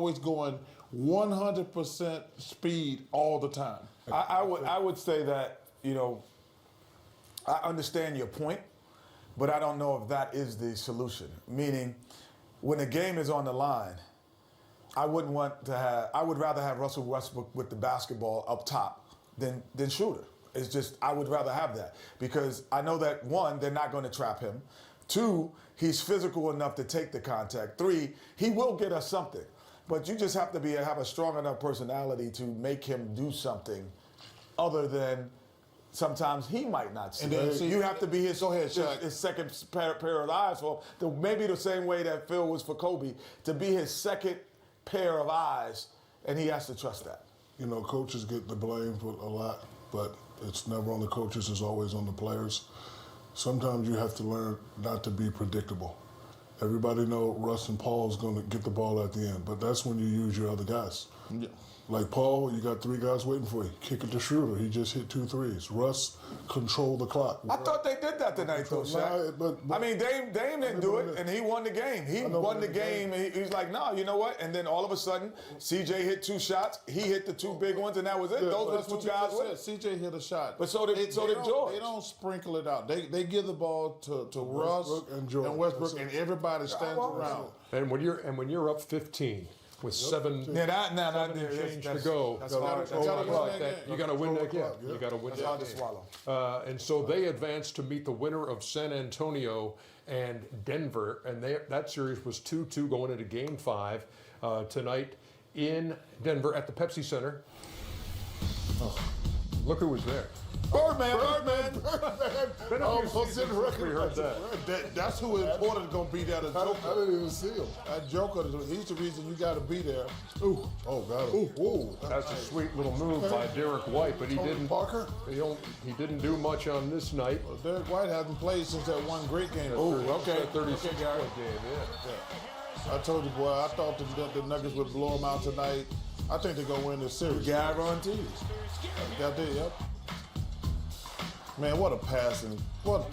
always going 100% speed all the time. I would say that, I understand your point, but I don't know if that is the solution. Meaning, when the game is on the line, I would rather have Russell Westbrook with the basketball up top than Schroeder. It's just, I would rather have that because I know that, one, they're not going to trap him. Two, he's physical enough to take the contact. Three, he will get us something. But you just have to have a strong enough personality to make him do something other than sometimes he might not see. You have to be his second pair of eyes for him. Maybe the same way that Phil was for Kobe, to be his second pair of eyes, and he has to trust that. Coaches get the blame for a lot, but it's never on the coaches, it's always on the players. Sometimes you have to learn not to be predictable. Everybody know Russ and Paul's going to get the ball at the end, but that's when you use your other guys. Yeah. Like Paul, you got three guys waiting for you. Kick it to Schroeder. He just hit 2 threes. Russ controlled the clock. I thought they did that tonight, though, Shaq. But I mean, Dame didn't do it, and he won the game. He won the game, and he's like, no, you know what? And then all of a sudden, CJ hit 2 shots. He hit the 2 big ones, and that was it. Those were the 2 guys with it. CJ hit a shot. But so did George. They don't sprinkle it out. They give the ball to Russ and Westbrook, and everybody stands around. And when you're up 15 with 7 change to go, you got to win that game. You got to win that game. Swallow. And so they advanced to meet the winner of San Antonio and Denver, and that series was 2-2 going into Game 5 tonight in Denver at the Pepsi Center. Look who was there. Birdman. Been a few seasons since we heard that. That's who important going to be there. The Joker. I didn't even see him. That Joker, he's the reason you got to be there. Ooh. Oh, got it. Ooh. That's a sweet little move by Derek White, but he Tony didn't. Parker? He didn't do much on this night. Well, Derek White hasn't played since that one great game. That 36-point game, yeah. I told you, boy, I thought the Nuggets would blow them out tonight. I think they're going to win this series. Guaranteed. Got that, yep. Man, what a passing. Came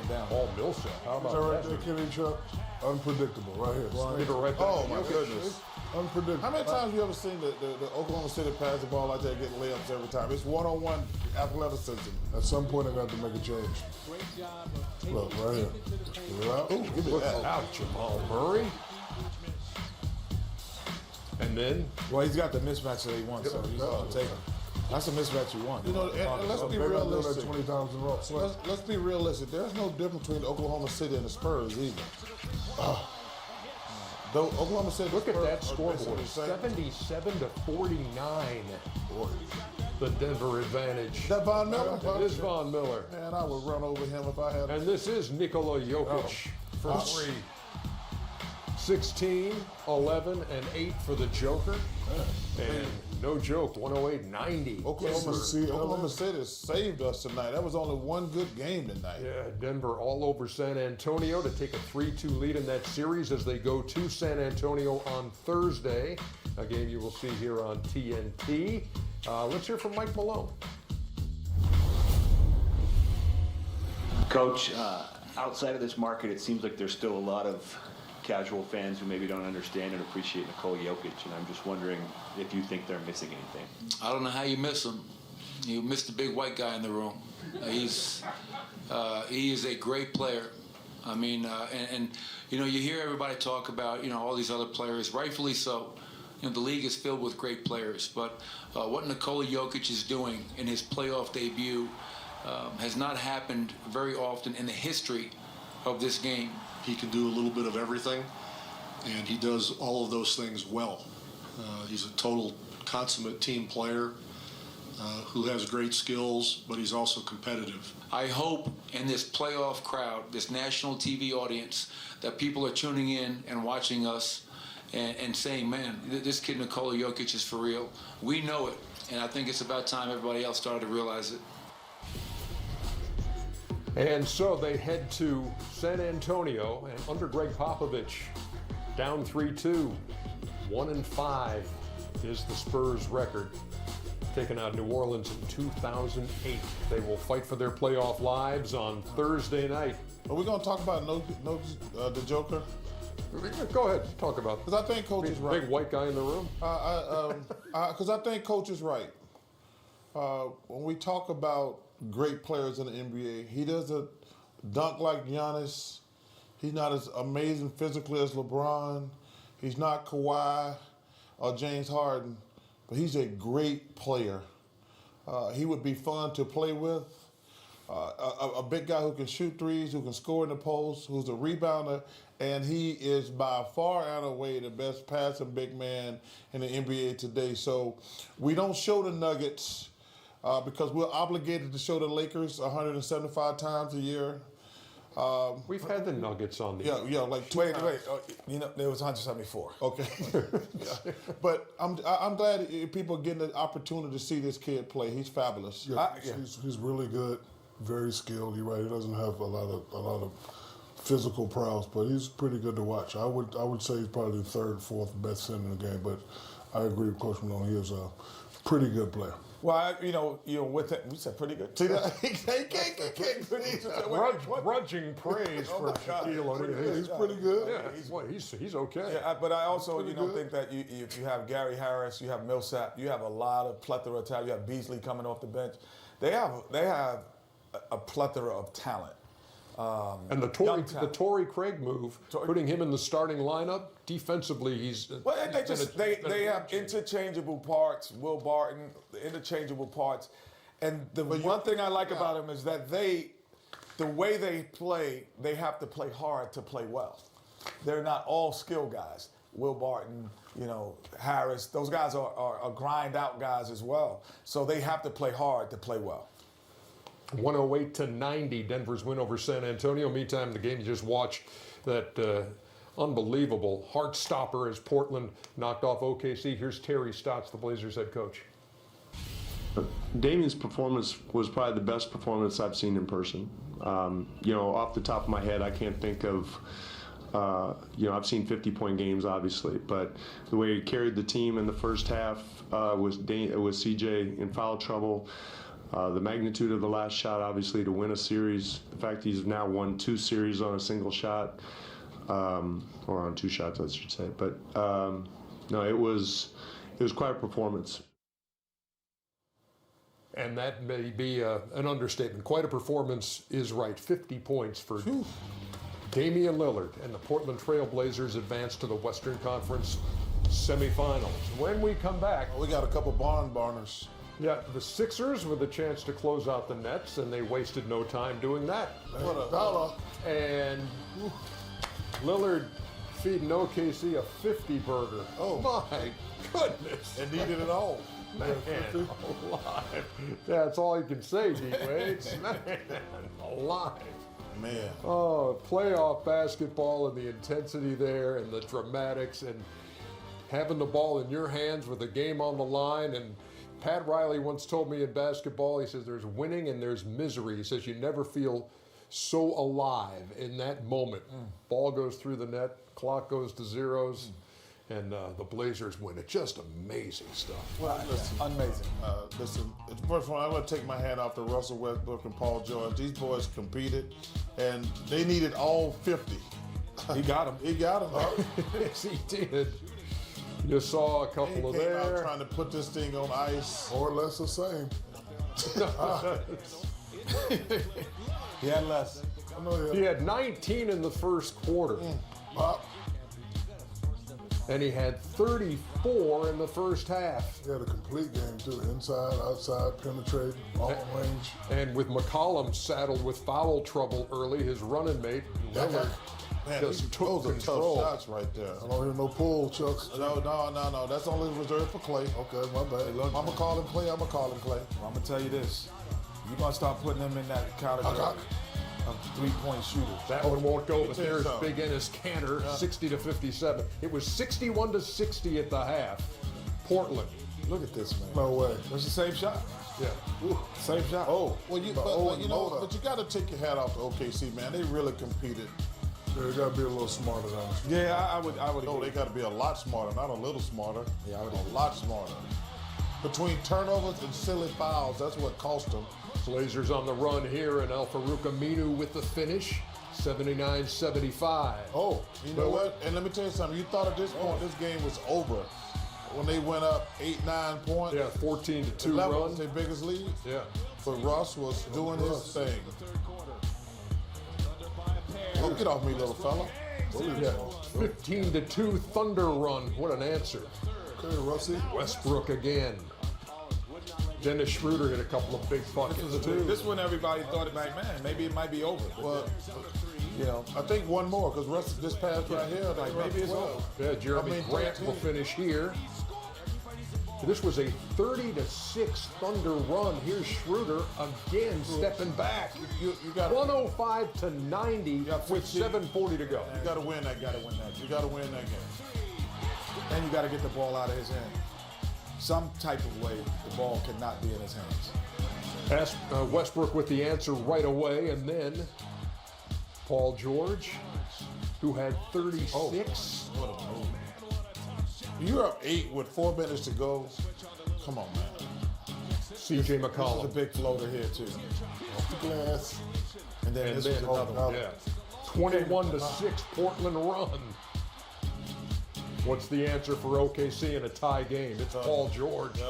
down. Paul Millsap. How about Is that right that? there, Kenny Chuck? Unpredictable, right here. Give it right back. Oh, my goodness. Unpredictable. How many times have you ever seen the Oklahoma City pass the ball like that, get layups every time? It's one-on-one athleticism. At some point, I got to make a change. Look, right here. Give it out. Ooh, give me Look that. out, Jamal Murray. And then Well, he's got the mismatch that he wants, so he's going to take him. That's a mismatch you want. And let's be Maybe I've done that realistic. 20 times in a row. Let's be realistic. There's no difference between Oklahoma City and the Spurs either. Though Oklahoma City. look at that Spurs are scoreboard. basically the same. 77-49. The Denver advantage. Is that Von Miller? It is Von Miller. Man, I would run over him if I had. And this is Nikola Jokic for 3. 16, 11, and 8 for the Joker. And no joke, 108-90. Oklahoma City saved us tonight. That was only one good game tonight. Yeah, Denver all over San Antonio to take a 3-2 lead in that series as they go to San Antonio on Thursday, a game you will see here on TNT. Let's hear from Mike Malone. Coach, outside of this market, it seems like there's still a lot of casual fans who maybe don't understand and appreciate Nikola Jokic, and I'm just wondering if you think they're missing anything. I don't know how you miss him. You miss the big white guy in the room. He is a great player. I mean, and you hear everybody talk about all these other players, rightfully so. The league is filled with great players, but what Nikola Jokic is doing in his playoff debut has not happened very often in the history of this game. He can do a little bit of everything, and he does all of those things well. He's a total consummate team player who has great skills, but he's also competitive. I hope in this playoff crowd, this national TV audience, that people are tuning in and watching us and saying, man, this kid Nikola Jokic is for real. We know it, and I think it's about time everybody else started to realize it. And so they head to San Antonio, and under Greg Popovich, down 3-2, 1-5 is the Spurs record. Taking out New Orleans in 2008. They will fight for their playoff lives on Thursday night. Are we going to talk about the Joker? Go ahead, talk about. Because I think Coach is right. Big white guy in the room. Because I think Coach is right. When we talk about great players in the NBA, he doesn't dunk like Giannis. He's not as amazing physically as LeBron. He's not Kawhi or James Harden, but he's a great player. He would be fun to play with. A big guy who can shoot threes, who can score in the post, who's a rebounder, and he is by far and away the best passing big man in the NBA today. So we don't show the Nuggets because we're obligated to show the Lakers 175 times a year. We've had the Nuggets on the Yeah, like two Wait. times. You know, there was 174. Okay. But I'm glad people are getting the opportunity to see this kid play. He's fabulous. Yeah, he's really good, very skilled. You're right. He doesn't have a lot of physical prowess, but he's pretty good to watch. I would say he's probably the third, fourth best center in the game. But I agree with Coach Malone. He is a pretty good player. Well, with it, we said pretty good. See that? He can't grudging praise for Shaquille O'Neal. He's pretty good. Yeah, he's okay. Yeah, but I also think that if you have Gary Harris, you have Millsap, you have a lot of plethora of talent. You have Beasley coming off the bench. They have a plethora of talent. And the Torrey Craig move, putting him in the starting lineup, defensively, he's well. They have interchangeable parts. Will Barton, the interchangeable parts, and the one thing I like about him is that the way they play, they have to play hard to play well. They're not all skill guys. Will Barton, Harris, those guys are grind out guys as well. So they have to play hard to play well. 108-90, Denver's win over San Antonio. Meantime, the game you just watched, that unbelievable heart stopper as Portland knocked off OKC. Here's Terry Stotts, the Blazers head coach. Damian's performance was probably the best performance I've seen in person. Off the top of my head, I can't think of, I've seen 50-point games, obviously, but the way he carried the team in the first half was CJ in foul trouble. The magnitude of the last shot, obviously, to win a series. The fact he's now won 2 series on a single shot, or on 2 shots, I should say. But no, it was quite a performance. And that may be an understatement. Quite a performance is right. 50 points for Damian Lillard, and the Portland Trail Blazers advance to the Western Conference semifinals. When we come back, we got a couple barn-burners. Yeah, the Sixers with a chance to close out the Nets, and they wasted no time doing that. What a dollar. And Lillard feeding OKC a 50 burger. Oh my goodness. And needed it all. Man, alive. That's all you can say, D-Wade. Man, alive. Man. Oh, playoff basketball and the intensity there and the dramatics and having the ball in your hands with the game on the line. And Pat Riley once told me in basketball, he says there's winning and there's misery. He says you never feel so alive in that moment. Ball goes through the net, clock goes to zeros, and the Blazers win it. Just amazing stuff. Well, listen, amazing. First of all, I'm going to take my hat off to Russell Westbrook and Paul George. These boys competed, and they needed all 50. He got them. He got them. Yes, he did. You saw a couple of there. Out trying to put this thing on ice. More or less the same. He had less. He had 19 in the first quarter. And he had 34 in the first half. He had a complete game, too. Inside, outside, penetrating, all range. And with McCollum saddled with foul trouble early, his running mate, Lillard, just took control. Tough shots right there. I don't hear no pull, Chuck. No. That's only reserved for Clay. Okay, my bad. I'm going to call him Clay. I'm going to tell you this. You're going to start putting him in that category of three-point shooters. That one won't go, but there's Big Ennis Cantor, 60-57. It was 61-60 at the half. Portland. Look at this, man. No way. It's the same shot. Yeah. Same shot. Oh, well, you got to take your hat off to OKC, man. They really competed. They got to be a little smarter than us. Yeah, I would. No, they got to be a lot smarter, not a little smarter. Yeah, a lot smarter. Between turnovers and silly fouls, that's what cost them. Blazers on the run here, and Al Farouk Aminu with the finish. 79-75. Oh, you know what? And let me tell you something. You thought at this point this game was over when they went up 8-9 points. Yeah, 14-2 11 run. was their biggest lead. Yeah. But Russ was doing his thing. Oh, get off me, little fella. Yeah. 15-2 Thunder run. What an answer. Okay, Russie. Westbrook again. Dennis Schroeder hit a couple of big buckets too. This one, everybody thought, like, man, maybe it might be over. Well, You know, I think one more because Russ just passed right here. like maybe it's over. Yeah, Jeremy I mean, Grant 13. will finish here. This was a 30-6 Thunder run. Here's Schroeder again stepping back. You got 105-90 with 7:40 to go. You got to win that. Gotta win that. You got to win that game. And you got to get the ball out of his hand. Some type of way, the ball cannot be in his hands. Westbrook with the answer right away, and then Paul George, who had 36. What a move. You're up 8 with 4 minutes to go. Come on, man. C.J. This is a McCollum. big floater here too. Off the glass. And then And this then, was another one. yeah, 21-6 Portland run. What's the answer for OKC in a tie game? It's Paul George.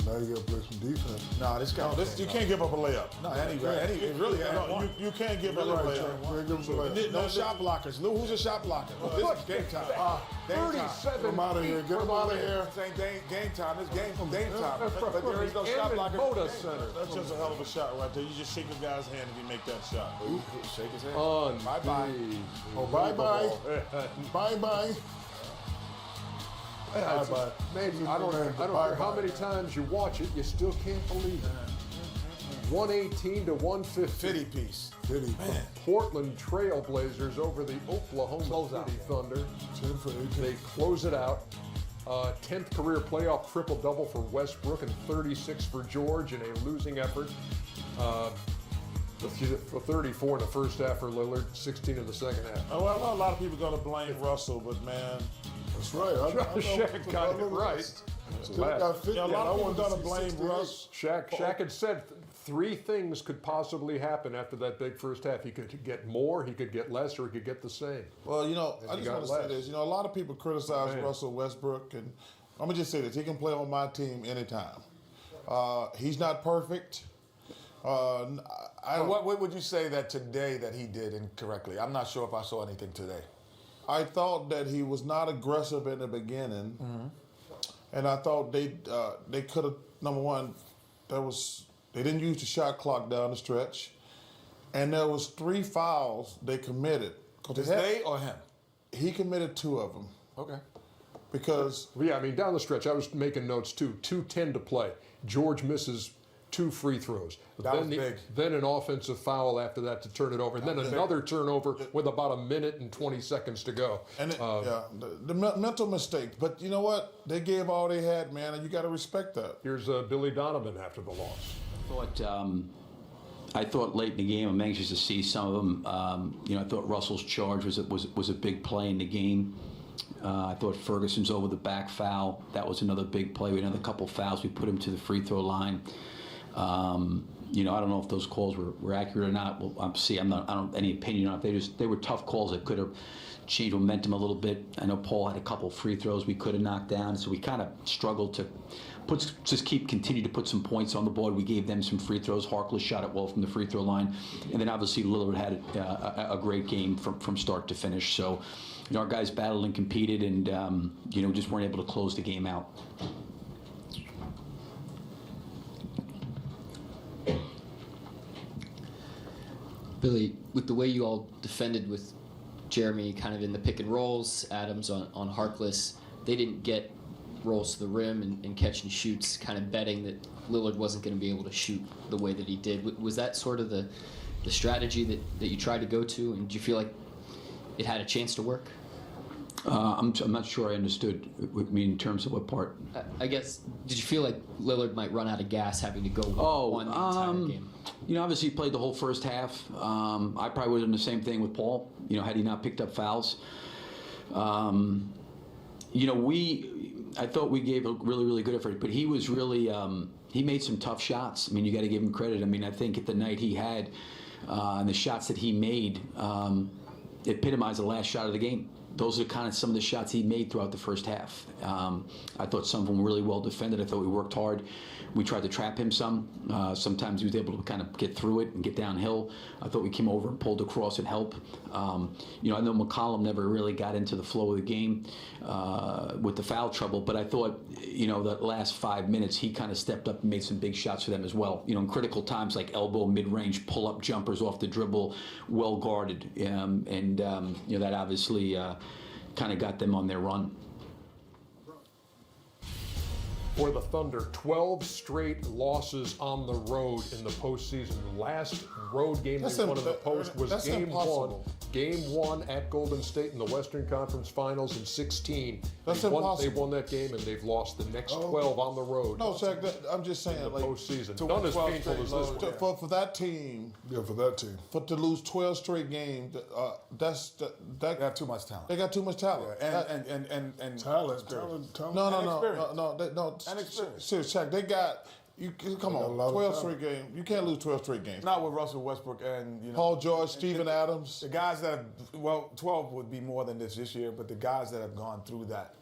Now you got to play some defense. Nah, this guy. You can't give up a layup. No, it really ain't No, one. you can't give up a Right, layup. Trey. Give us a layup. No shot blockers. Lou, who's a shot blocker? This is game time. Game time. 37 Get him out of here. Get him out of here. This ain't game time. This game from game time. But there is no shot blocker. Moda Center. That's just a hell of a shot right there. You just shake a guy's hand if you make that shot. Shake his hand. Bye-bye. Oh, bye-bye. Bye-bye. Bye-bye. Man, I don't care how many times you watch it, you still can't believe it. 118-150. Fitty piece. Fitty. Portland Trailblazers over the Oklahoma City Thunder. 10 for 18. They close it out. 10th career playoff triple-double for Westbrook and 36 for George in a losing effort. 34 in the first half for Lillard, 16 in the second half. Oh, well, a lot of people are going to blame Russell, but man, That's right. I Shaq got it right. Got 50. a lot I of people want going to see blame 68. Russ. Shaq had said three things could possibly happen after that big first half. He could get more, he could get less, or he could get the same. Well, you know, I he just got want to say less. this. You know, a lot of people criticize Man. Russell Westbrook, and I'm going to just say this. He can play on my team anytime. He's not perfect. I don't, What would you say that today that he did incorrectly? I'm not sure if I saw anything today. I thought that he was not aggressive in the beginning, and I thought they could have, number one, they didn't use the shot clock down the stretch, and there was 3 fouls they committed. 'Cause Is they or him? he committed 2 of them Okay. because Yeah, I mean, down the stretch, I was making notes too. 2:10 to play. George misses 2 free throws. That was big. Then an offensive foul after that to turn it over. And then another turnover with about a minute and 20 seconds to go. and the mental mistake. But you know what? They gave all they had, man, and you got to respect that. Here's Billy Donovan after the loss. I thought late in the game, I'm anxious to see some of them. I thought Russell's charge was a big play in the game. I thought Ferguson's over the back foul. That was another big play. We had another couple fouls. We put him to the free throw line. I don't know if those calls were accurate or not. Well, I don't have any opinion on it. They were tough calls that could have changed momentum a little bit. I know Paul had a couple free throws we could have knocked down, so we kind of struggled to continue to put some points on the board. We gave them some free throws. Harkless shot it well from the free throw line, and then obviously Lillard had a great game from start to finish. So, our guys battled and competed, and just weren't able to close the game out. Billy, with the way you all defended with Jeremy kind of in the pick and rolls, Adams on Harkless, they didn't get rolls to the rim and catch and shoots, kind of betting that Lillard wasn't going to be able to shoot the way that he did. Was that sort of the strategy that you tried to go to, and do you feel like it had a chance to work? I'm not sure I understood. I mean, in terms of what part? I guess, did you feel like Lillard might run out of gas having to go one the entire game? Obviously he played the whole first half. I probably would have done the same thing with Paul, had he not picked up fouls. I thought we gave a really, really good effort, but he was really, he made some tough shots. I mean, you got to give him credit. I mean, I think at the night he had, and the shots that he made epitomized the last shot of the game. Those are kind of some of the shots he made throughout the first half. I thought some of them were really well defended. I thought we worked hard. We tried to trap him some. Sometimes he was able to kind of get through it and get downhill. I thought we came over and pulled across and helped. I know McCollum never really got into the flow of the game with the foul trouble, but I thought, that last 5 minutes, he kind of stepped up and made some big shots for them as well. In critical times like elbow, mid-range, pull-up jumpers off the dribble, well guarded. That obviously kind of got them on their run. For the Thunder, 12 straight losses on the road in the postseason. The last road game they won in the post was Game 1 at Golden State in the Western Conference Finals in 16. That's They impossible. won that game, and they've lost the next 12 on the road. No, Shaq, I'm just saying, in the like, postseason. win None as 12 painful straight as this lows, one. yeah. for that team, Yeah, for that team. to lose 12 straight games, They have too much talent. they got too much talent. And Talent. No. And experience. Seriously, Shaq, they got you. Come got a on, lot of 12 talent. straight games. You can't lose 12 straight games. Not with Russell Westbrook and Paul George, Steven Adams. the guys that have 12 would be more than this year, but the guys that have gone through that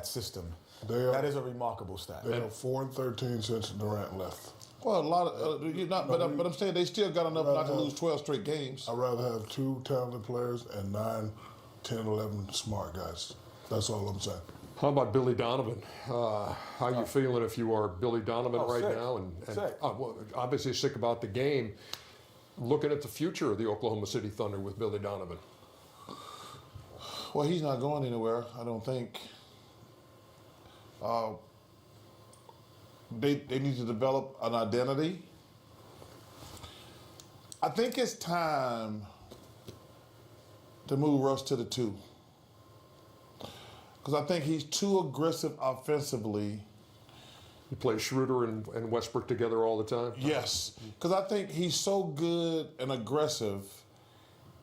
system, that is a remarkable stat. They are 4-13 since Durant left. Well, a lot of but I'm saying they still got enough not to lose 12 straight games. I'd rather have 2 talented players and 9, 10, 11 smart guys. That's all I'm saying. How about Billy Donovan? How you feeling if you are Billy Donovan right sick. now? And Sick. well, obviously sick about the game. Looking at the future of the Oklahoma City Thunder with Billy Donovan. Well, he's not going anywhere, I don't think. They need to develop an identity. I think it's time to move Russ to the 2. Because I think he's too aggressive offensively. You play Schroeder and Westbrook together all the time? Yes. Because I think he's so good and aggressive.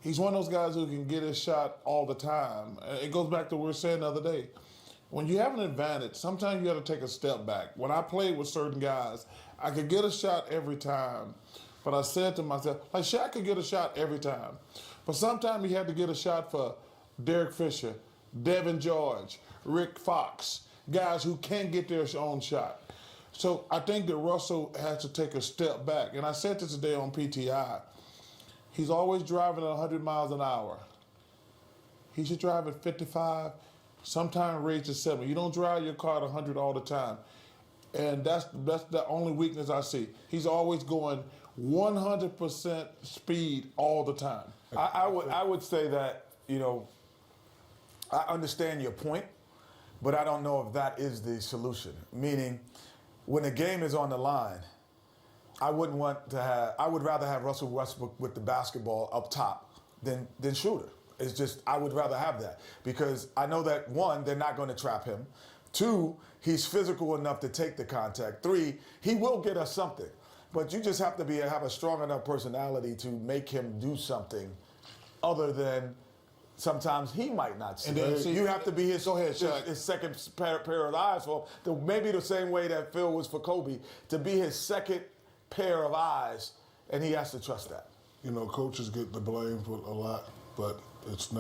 He's one of those guys who can get his shot all the time. It goes back to what we were saying the other day. When you have an advantage, sometimes you got to take a step back. When I played with certain guys, I could get a shot every time. But I said to myself, like Shaq could get a shot every time. But sometimes he had to get a shot for Derek Fisher, Devin George, Rick Fox, guys who can't get their own shot. So I think that Russell has to take a step back. And I said this today on PTI. He's always driving at 100 miles an hour. He should drive at 55, sometimes raise to 70. You don't drive your car at 100 all the time. And that's the only weakness I see. He's always going 100% speed all the time. I would say that, I understand your point, but I don't know if that is the solution. Meaning, when the game is on the line, I would rather have Russell Westbrook with the basketball up top than Schroeder. It's just, I would rather have that because I know that 1, they're not going to trap him. 2, he's physical enough to take the contact. 3, he will get us something. But you just have to have a strong enough personality to make him do something other than sometimes he might not see. And then, You have to be his Shaq. second pair of eyes for him. Maybe the same way that Phil was for Kobe, to be his second pair of eyes, and he has to trust that. Coaches get the blame for a lot, but it's not.